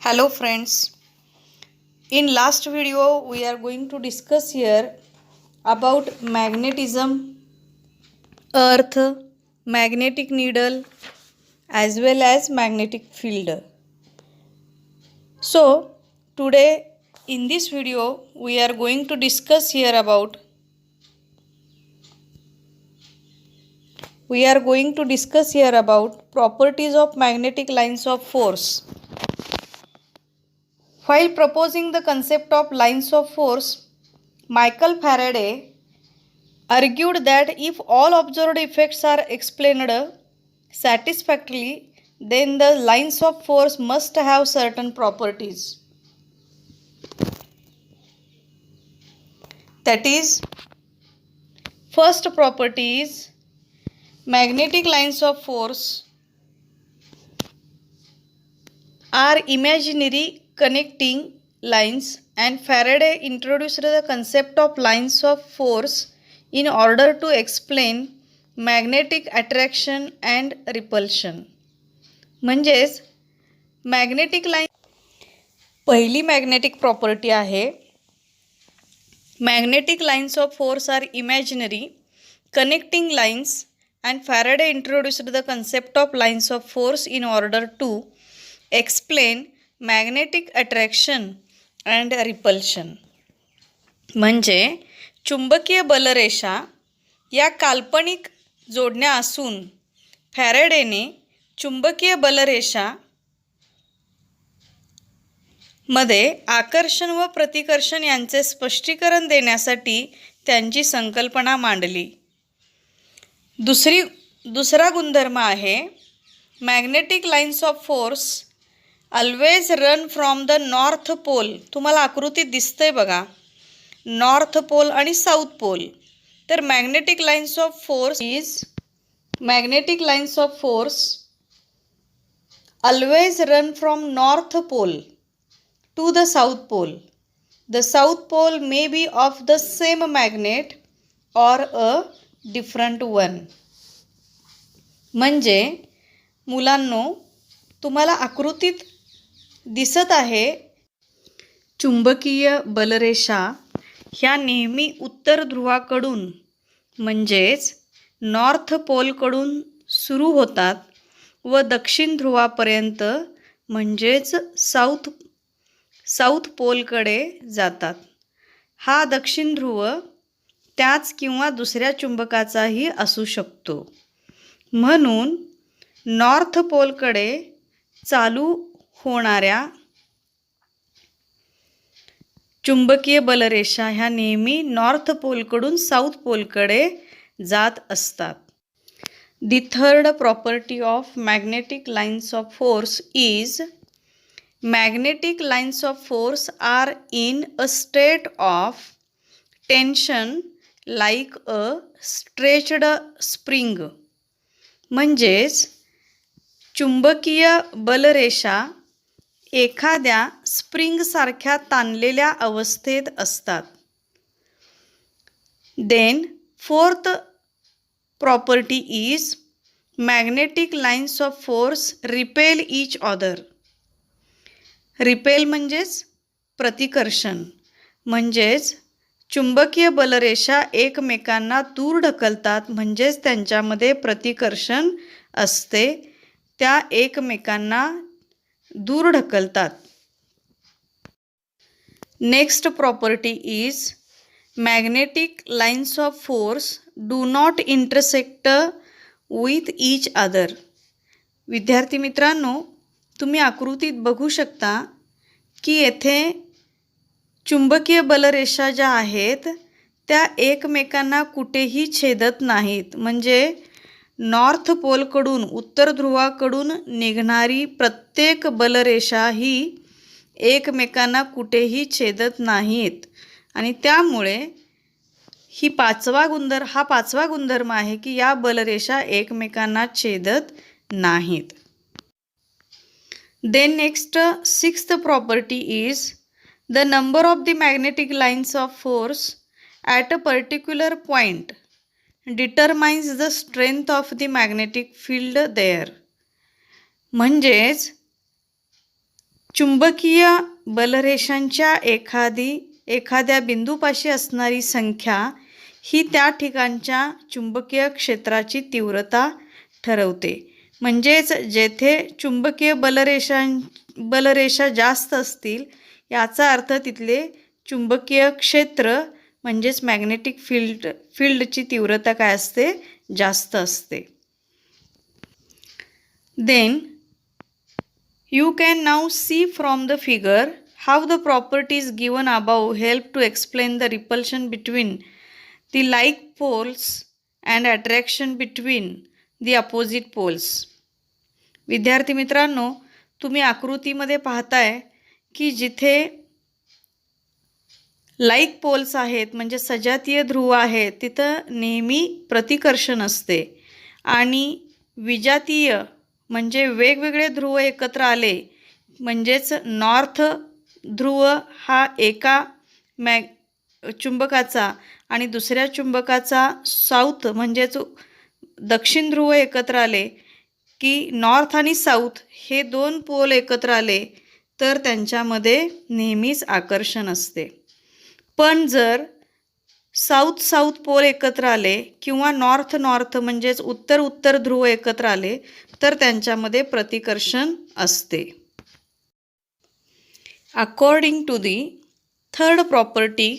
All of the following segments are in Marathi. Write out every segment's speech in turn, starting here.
Hello friends, in last video we are going to discuss here about magnetism, earth, magnetic needle as well as magnetic field. So today in this video we are going to discuss here about properties of magnetic lines of force. While proposing the concept of lines of force, Michael Faraday argued that if all observed effects are explained satisfactorily, then the lines of force must have certain properties. That is, first property is magnetic lines of force are imaginary connecting lines, and Faraday introduced the concept of lines of force in order to explain magnetic attraction and repulsion. म्हणजेच मॅग्नेटिक लाईन पहिली मॅग्नेटिक प्रॉपर्टी आहे magnetic lines of force are imaginary connecting lines, and Faraday introduced the concept of lines of force in order to explain magnetic attraction and repulsion. म्हणजे चुंबकीय बलरेषा या काल्पनिक जोडण्या असून फॅरेडेने चुंबकीय बलरेषा मध्ये आकर्षण व प्रतिकर्षण यांचे स्पष्टीकरण देण्यासाठी त्यांची संकल्पना मांडली. दुसरा गुणधर्म आहे magnetic lines of force always run from the north pole. तुम्हाला आकृतीत दिसतंय बघा, नॉर्थ पोल आणि साऊथ पोल. तर magnetic lines of force always run from north pole to the south pole. The south pole may be of the same magnet or a different one. म्हणजे मुलांनो, तुम्हाला आकृतीत दिसत आहे चुंबकीय बलरेषा ह्या नेहमी उत्तर ध्रुवाकडून म्हणजेच नॉर्थ पोलकडून सुरू होतात व दक्षिण ध्रुवापर्यंत म्हणजेच साऊथ पोलकडे जातात. हा दक्षिण ध्रुव त्याच किंवा दुसऱ्या चुंबकाचाही असू शकतो. म्हणून नॉर्थ पोलकडे चालू होणाऱ्या चुंबकीय बलरेषा ह्या नेहमी नॉर्थ पोलकडून साऊथ पोलकडे जात असतात. दी third property of magnetic lines of force is magnetic lines of force are in a state of tension like a stretched spring. म्हणजेच चुंबकीय बलरेषा एखाद्या स्प्रिंगसारख्या ताणलेल्या अवस्थेत असतात. Then fourth property is magnetic lines of force repel each other. Repel म्हणजेच प्रतिकर्षण. म्हणजेच चुंबकीय बलरेषा एकमेकांना दूर ढकलतात, म्हणजेच त्यांच्यामध्ये प्रतिकर्षण असते, त्या एकमेकांना दूर ढकलतात. Next property is magnetic lines of force do not intersect with each other. विद्यार्थी मित्रांनो, तुम्ही आकृतीत बघू शकता की येथे चुंबकीय बलरेषा ज्या आहेत त्या एकमेकांना कुठेही छेदत नाहीत. म्हणजे नॉर्थ पोलकडून उत्तर ध्रुवाकडून निघणारी प्रत्येक बलरेषा ही एकमेकांना कुठेही छेदत नाहीत, आणि त्यामुळे हा पाचवा गुणधर्म आहे की या बलरेषा एकमेकांना छेदत नाहीत. Then next sixth property is the number of the magnetic lines of force at a particular point determines the strength of the magnetic field there. म्हणजेच चुंबकीय बलरेषांच्या एखाद्या बिंदूपाशी असणारी संख्या ही त्या ठिकाणच्या चुंबकीय क्षेत्राची तीव्रता ठरवते. म्हणजेच जेथे चुंबकीय बलरेषा जास्त असतील याचा अर्थ तिथले चुंबकीय क्षेत्र म्हणजेच मॅग्नेटिक फील्डची तीव्रता काय असते, जास्त असते. Then you can now see from the figure how the properties given above help to explain the repulsion between the like poles and attraction between the opposite poles. विद्यार्थी मित्रांनो, तुम्ही आकृतीमध्ये पाहताय की जिथे लाईक पोल्स आहेत म्हणजे सजातीय ध्रुव आहेत तिथं नेहमी प्रतिकर्षण असते आणि विजातीय म्हणजे वेगवेगळे ध्रुव एकत्र आले म्हणजेच नॉर्थ ध्रुव हा एका चुंबकाचा आणि दुसऱ्या चुंबकाचा साऊथ म्हणजेच दक्षिण ध्रुव एकत्र आले की नॉर्थ आणि साऊथ हे दोन पोल एकत्र आले तर त्यांच्यामध्ये नेहमीच आकर्षण असते. पण जर साऊथ पोल एकत्र आले किंवा नॉर्थ म्हणजेच उत्तर ध्रुव एकत्र आले तर त्यांच्यामध्ये प्रतिकर्षण असते. According to the third property,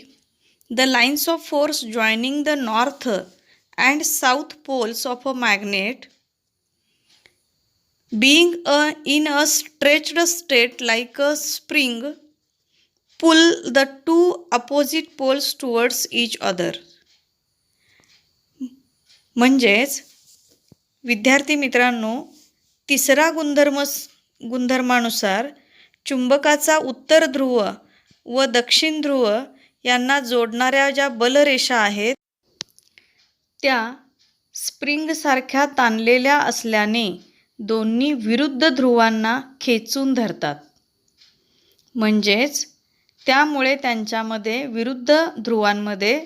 the lines of force joining the north and south poles of a magnet being in a stretched state like a spring pull the two opposite poles towards each other. म्हणजेच विद्यार्थी मित्रांनो, तिसरा गुणधर्मानुसार चुंबकाचा उत्तर ध्रुव व दक्षिण ध्रुव यांना जोडणाऱ्या ज्या बलरेषा आहेत त्या स्प्रिंगसारख्या ताणलेल्या असल्याने दोन्ही विरुद्ध ध्रुवांना खेचून धरतात. म्हणजेच त्यामुळे त्यांच्यामध्ये विरुद्ध ध्रुवांमध्ये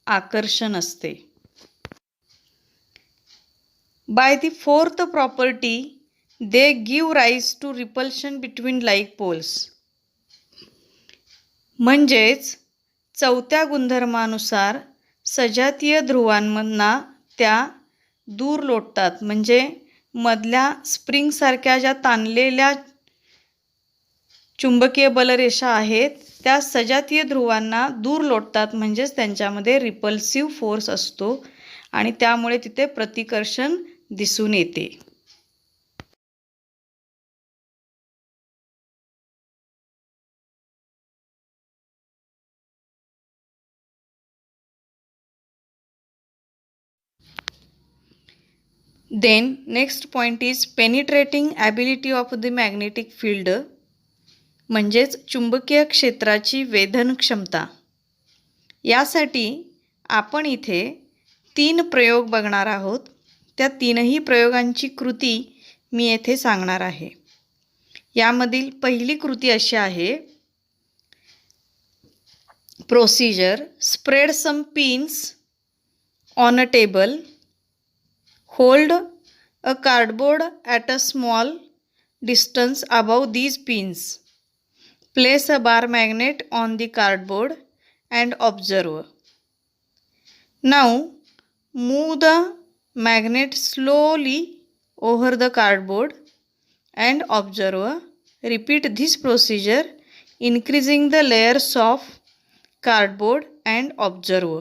आकर्षण असते. By the fourth property, they give rise to repulsion between like poles. म्हणजेच चौथ्या गुणधर्मानुसार सजातीय ध्रुवांना त्या दूर लोटतात. म्हणजे मधल्या स्प्रिंगसारख्या ज्या ताणलेल्या चुंबकीय बलरेषा आहेत त्या सजातीय ध्रुवांना दूर लोटतात. म्हणजेच त्यांच्यामध्ये रिपल्सिव्ह फोर्स असतो आणि त्यामुळे तिथे प्रतिकर्षण दिसून येते. Then next point is penetrating ability of the magnetic field. म्हणजेच चुंबकीय क्षेत्राची वेधन क्षमता. यासाठी आपण इथे 3 प्रयोग बघणार आहोत. त्या 3ही प्रयोगांची कृती मी येथे सांगणार आहे. यामधील पहिली कृती अशी आहे. Procedure: spread some pins on a table. Hold a cardboard at a small distance above these pins. Place a bar magnet on the cardboard and observe. Now move the magnet slowly over the cardboard and observe. Repeat this procedure, increasing the layers of cardboard and observe.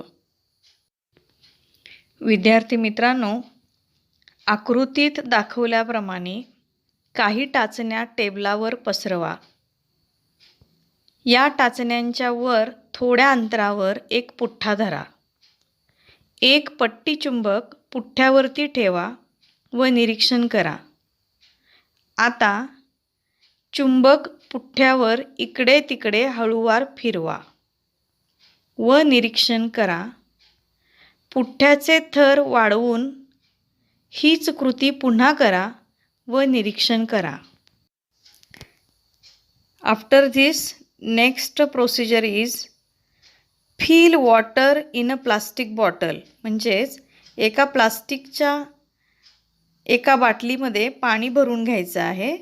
विद्यार्थी मित्रांनो, आकृतीत दाखवल्याप्रमाणे काही टाचण्या टेबलावर पसरवा. या टाचण्यांच्या वर थोड्या अंतरावर एक पुठ्ठा धरा. एक पट्टी चुंबक पुठ्ठ्यावरती ठेवा व निरीक्षण करा. आता चुंबक पुठ्ठ्यावर इकडे तिकडे हळूवार फिरवा व निरीक्षण करा. पुठ्ठ्याचे थर वाढवून हीच कृती पुन्हा करा व निरीक्षण करा. After this next procedure is fill water in a plastic bottle. म्हणजेच एका बाटलीमध्ये पाणी भरून घ्यायचं आहे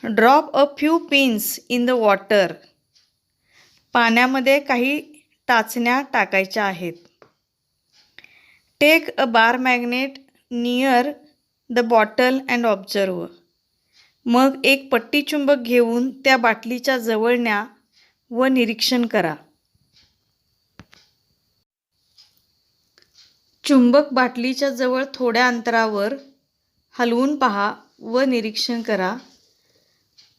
drop a few pins in the water. पाण्यामध्ये काही टाचण्या टाकायच्या आहेत. Take a bar magnet near the bottle and observe. मग एक पट्टी चुंबक घेऊन त्या बाटलीच्या जवळ न्या व निरीक्षण करा. चुंबक बाटलीच्या जवळ थोड्या अंतरावर हलवून पहा व निरीक्षण करा.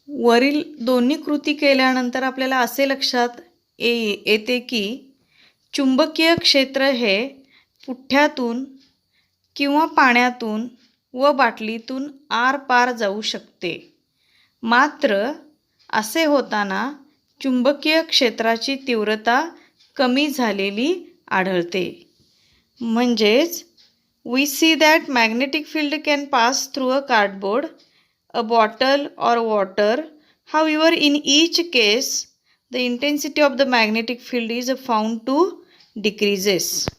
वरील दोन्ही कृती केल्यानंतर आपल्याला असे लक्षात येते की चुंबकीय क्षेत्र हे पुठ्ठ्यातून किंवा पाण्यातून व बाटलीतून आरपार जाऊ शकते. मात्र असे होताना चुंबकीय क्षेत्राची तीव्रता कमी झालेली आढळते. म्हणजेच we see that magnetic field can pass through a cardboard, a bottle or water. However, in each case, the intensity of the magnetic field is found to decreases.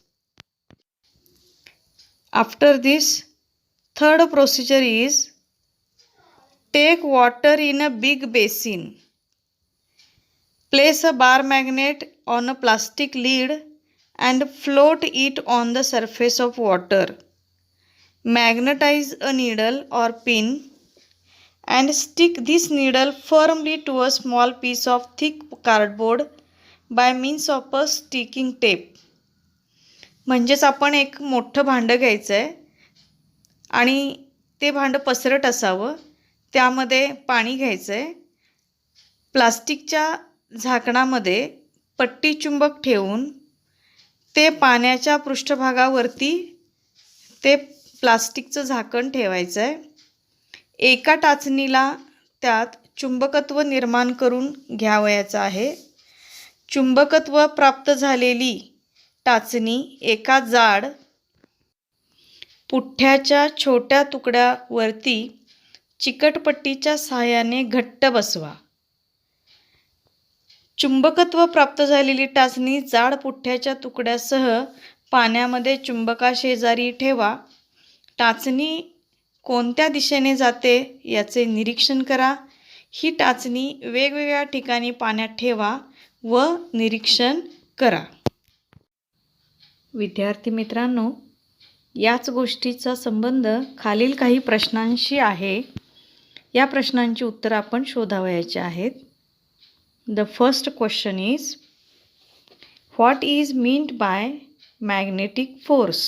After this, third procedure is take water in a big basin. Place a bar magnet on a plastic lid and float it on the surface of water. Magnetize a needle or pin and stick this needle firmly to a small piece of thick cardboard by means of a sticking tape. म्हणजेच आपण एक मोठं भांडं घ्यायचं आहे आणि ते भांडं पसरट असावं. त्यामध्ये पाणी घ्यायचं आहे. प्लास्टिकच्या झाकणामध्ये पट्टी चुंबक ठेवून ते पाण्याच्या पृष्ठभागावरती ते प्लास्टिकचं झाकण ठेवायचं आहे. एका टाचणीला त्यात चुंबकत्व निर्माण करून घ्यावयाचं आहे. चुंबकत्व प्राप्त झालेली टाचणी एका जाड पुठ्ठ्याच्या छोट्या तुकड्यावरती चिकटपट्टीच्या सहाय्याने घट्ट बसवा. चुंबकत्व प्राप्त झालेली टाचणी जाड पुठ्ठ्याच्या तुकड्यासह पाण्यामध्ये चुंबकाशेजारी ठेवा. टाचणी कोणत्या दिशेने जाते याचे निरीक्षण करा. ही टाचणी वेगवेगळ्या ठिकाणी पाण्यात ठेवा व निरीक्षण करा. विद्यार्थी मित्रांनो, याच गोष्टीचा संबंध खालील काही प्रश्नांशी आहे. या प्रश्नांची उत्तरं आपण शोधावयाची आहेत. The first question is, what is meant by magnetic force?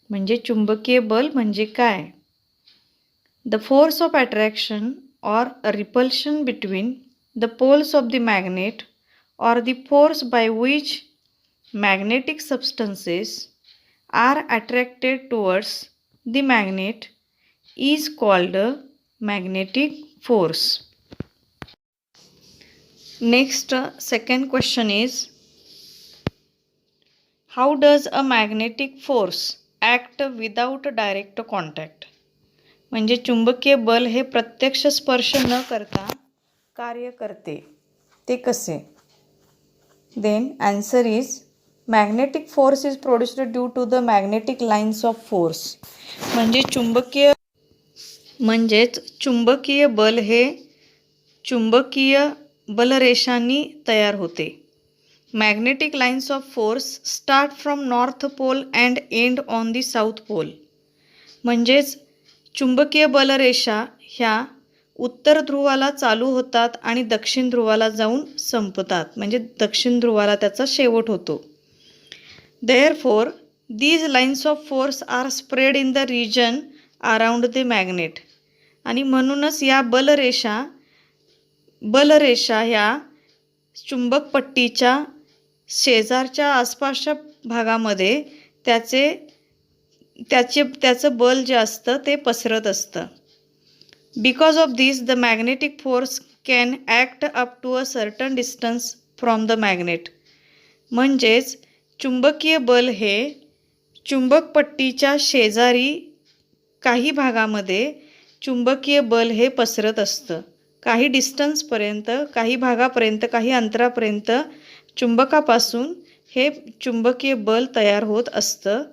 म्हणजे चुंबकीय बल म्हणजे काय? The force of attraction or repulsion between the poles of the magnet or the force by which magnetic substances are attracted towards the magnet is called magnetic force. Next, second question is, how does a magnetic force act without direct contact? म्हणजे चुंबकीय बल हे प्रत्यक्ष स्पर्श न करता कार्य करते, ते कसे? Then answer is, magnetic force is produced due to the magnetic lines of force. म्हणजेच चुंबकीय बल हे चुंबकीय बलरेषांनी तयार होते. Magnetic lines of force start from north pole and end on the south pole. म्हणजेच चुंबकीय बलरेषा ह्या उत्तर ध्रुवाला चालू होतात आणि दक्षिण ध्रुवाला जाऊन संपतात. म्हणजे दक्षिण ध्रुवाला त्याचा शेवट होतो. Therefore these lines of force are spread in the region around the magnet. आणि म्हणूनच या बलरेषा ह्या चुंबकपट्टीच्या शेजारच्या आसपासच्या भागामध्ये त्याचं बल जे असतं ते पसरत असतं. Because of this the magnetic force can act up to a certain distance from the magnet. म्हणजेच चुंबकीय बल हे चुंबकपट्टीच्या शेजारी काही भागामध्ये चुंबकीय बल हे पसरत असतं. काही डिस्टन्सपर्यंत, काही भागापर्यंत, काही अंतरापर्यंत चुंबकापासून हे चुंबकीय बल तयार होत असतं.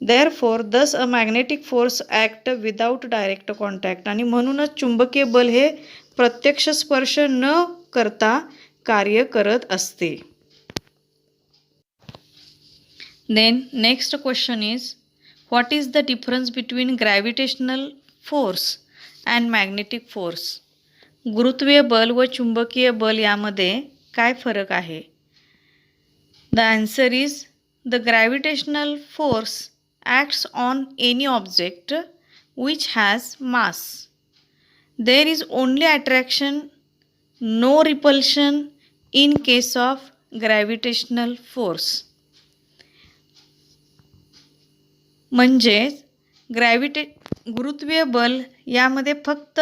Therefore, thus a magnetic force act without direct contact. आणि म्हणूनच चुंबकीय बल हे प्रत्यक्ष स्पर्श न करता कार्य करत असते. Then next question is, what is the difference between gravitational force and magnetic force? गुरुत्वीय बल व चुंबकीय बल यामध्ये काय फरक आहे? The answer is, the gravitational force acts on any object which has mass. There is only attraction, no repulsion in case of gravitational force. म्हणजेच गुरुत्वीय बल यामध्ये फक्त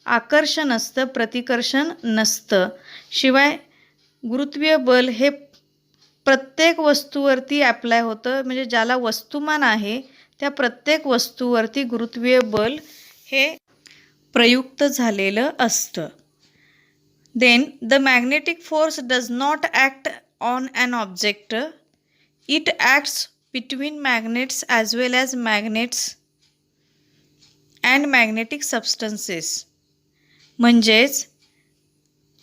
आकर्षण असतं, प्रतिकर्षण नसतं. शिवाय गुरुत्वीय बल हे प्रत्येक वस्तूवरती ॲप्लाय होतं, म्हणजे ज्याला वस्तुमान आहे त्या प्रत्येक वस्तूवरती गुरुत्वीय बल हे प्रयुक्त झालेलं असतं. Then the magnetic force does not act on an object. It acts between magnets as well as magnets and magnetic substances. म्हणजेच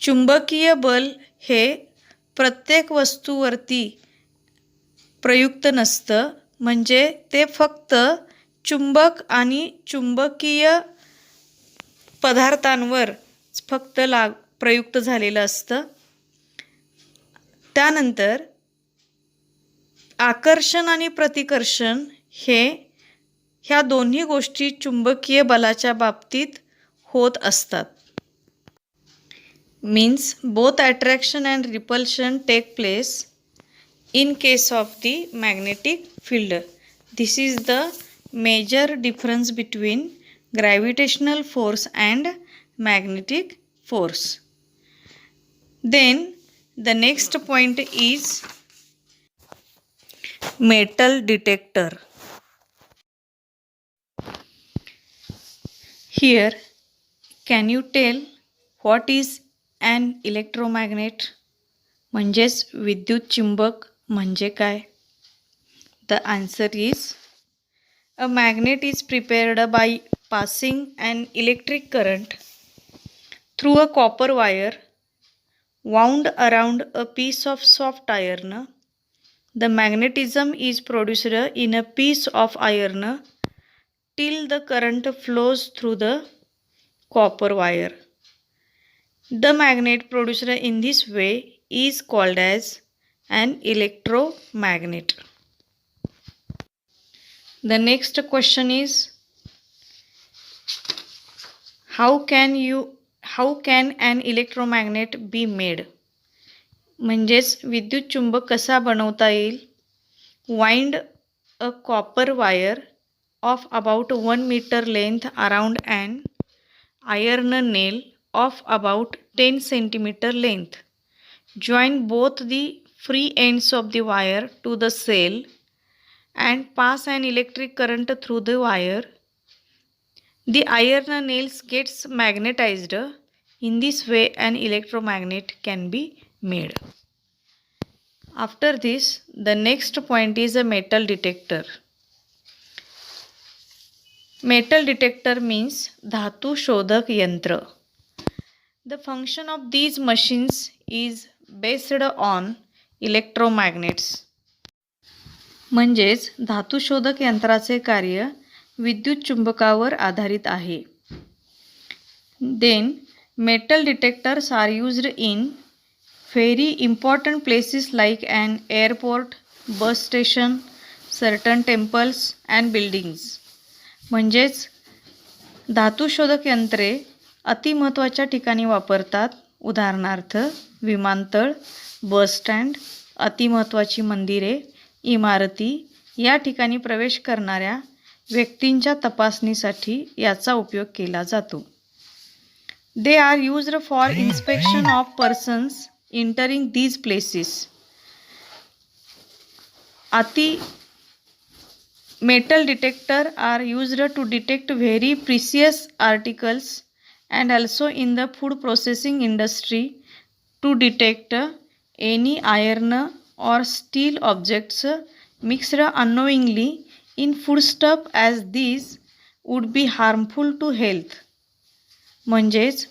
चुंबकीय बल हे प्रत्येक वस्तूवरती प्रयुक्त नसतं, म्हणजे ते फक्त चुंबक आणि चुंबकीय पदार्थांवर फक्त प्रयुक्त झालेलं असतं. त्यानंतर आकर्षण आणि प्रतिकर्षण ह्या दोन्ही गोष्टी चुंबकीय बलाच्या बाबतीत होत असतात. Means both attraction and repulsion take place in case of the magnetic field. This is the major difference between gravitational force and magnetic force. Then the next point is metal detector. Here, can you tell what is an electromagnet? म्हणजेच विद्युत चुंबक म्हणजे काय? The answer is, a magnet is prepared by passing an electric current through a copper wire wound around a piece of soft iron. The magnetism is produced in a piece of iron till the current flows through the copper wire. The magnet produced in this way is called as an electromagnet. The next question is, how can an electromagnet be made? म्हणजेच विद्युत चुंबक कसा बनवता येईल? Wind a copper wire of about 1 meter length around and iron nail of about 10 centimeter length. Join both the free ends of the wire to the cell and pass an electric current through the wire. The iron nails gets magnetised. In this way an electromagnet can be made. After this, the next point is a metal detector. Metal detector means धातु शोधक यंत्र. The function of these machines is based on electromagnets. म्हणजेच धातु शोधक यंत्राचे कार्य विद्युत चुंबकावर आधारित आहे. Then metal detectors are used in very important places like an airport, bus station, certain temples and buildings. म्हणजेच धातुशोधक यंत्रे अतिमहत्त्वाच्या ठिकाणी वापरतात. उदाहरणार्थ विमानतळ, बस स्टँड, अतिमहत्त्वाची मंदिरे, इमारती या ठिकाणी प्रवेश करणाऱ्या व्यक्तींच्या तपासणीसाठी याचा उपयोग केला जातो. They are used for inspection of persons entering these places. Metal detector are used to detect very precious articles and also in the food processing industry to detect any iron or steel objects mixed unknowingly in foodstuff as these would be harmful to health. म्हणजेच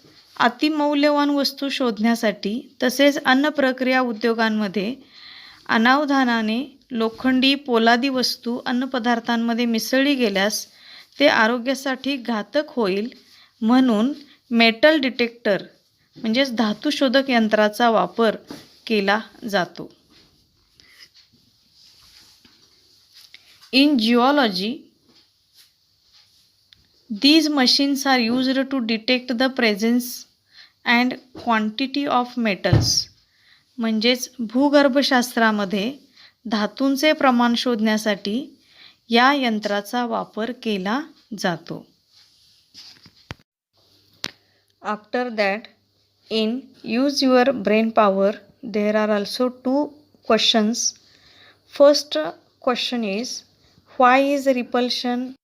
अतिमौल्यवान वस्तू शोधण्यासाठी तसेच अन्न प्रक्रिया उद्योगांमध्ये अनावधानाने लोखंडी पोलादी वस्तू अन्नपदार्थांमध्ये मिसळली गेल्यास ते आरोग्यासाठी घातक होईल, म्हणून मेटल डिटेक्टर म्हणजेच धातू शोधक यंत्राचा वापर केला जातो. In geology, these machines are used to detect the presence and quantity of metals. म्हणजेच भूगर्भशास्त्रामध्ये धातूंचे प्रमाण शोधण्यासाठी या यंत्राचा वापर केला जातो. After that, in use your brain power, there are also 2 questions. First question is, why is repulsion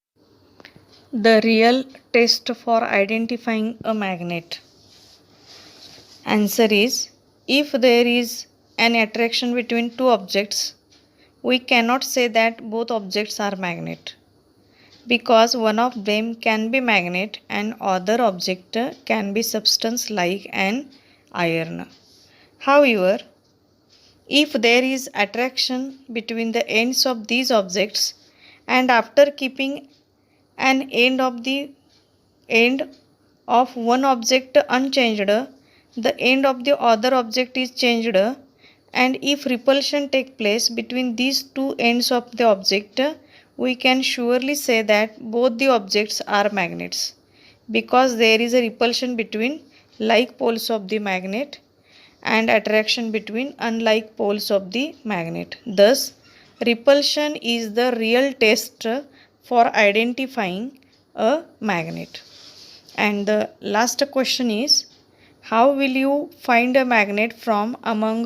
the real test for identifying a magnet? Answer is, if there is an attraction between 2 objects, we cannot say that both objects are magnet, because one of them can be magnet and other object can be substance like an iron. However, if there is attraction between the ends of these objects, and after keeping an end of one object unchanged, the end of the other object is changed, and if repulsion take place between these 2 ends of the object, we can surely say that both the objects are magnets, because there is a repulsion between like poles of the magnet and attraction between unlike poles of the magnet. Thus, repulsion is the real test for identifying a magnet. And the last question is, how will you find a magnet from among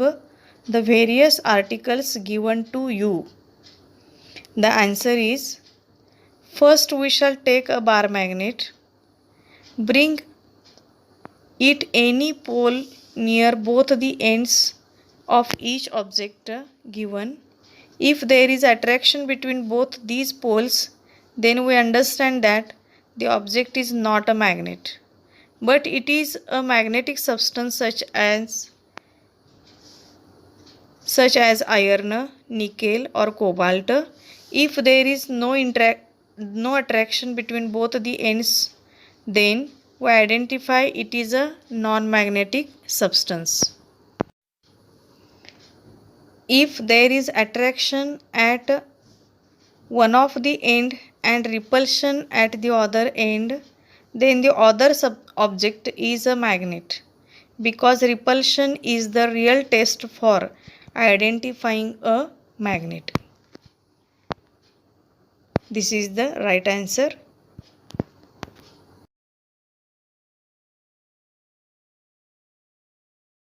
the various articles given to you? The answer is, first we shall take a bar magnet, bring it any pole near both the ends of each object given. If there is attraction between both these poles, then we understand that the object is not a magnet, but it is a magnetic substance such as iron, nickel or cobalt. If there is no attraction between both the ends, then we identify it is a non-magnetic substance. If there is attraction at one of the end and repulsion at the other end, then the other object is a magnet, because repulsion is the real test for identifying a magnet. This is the right answer.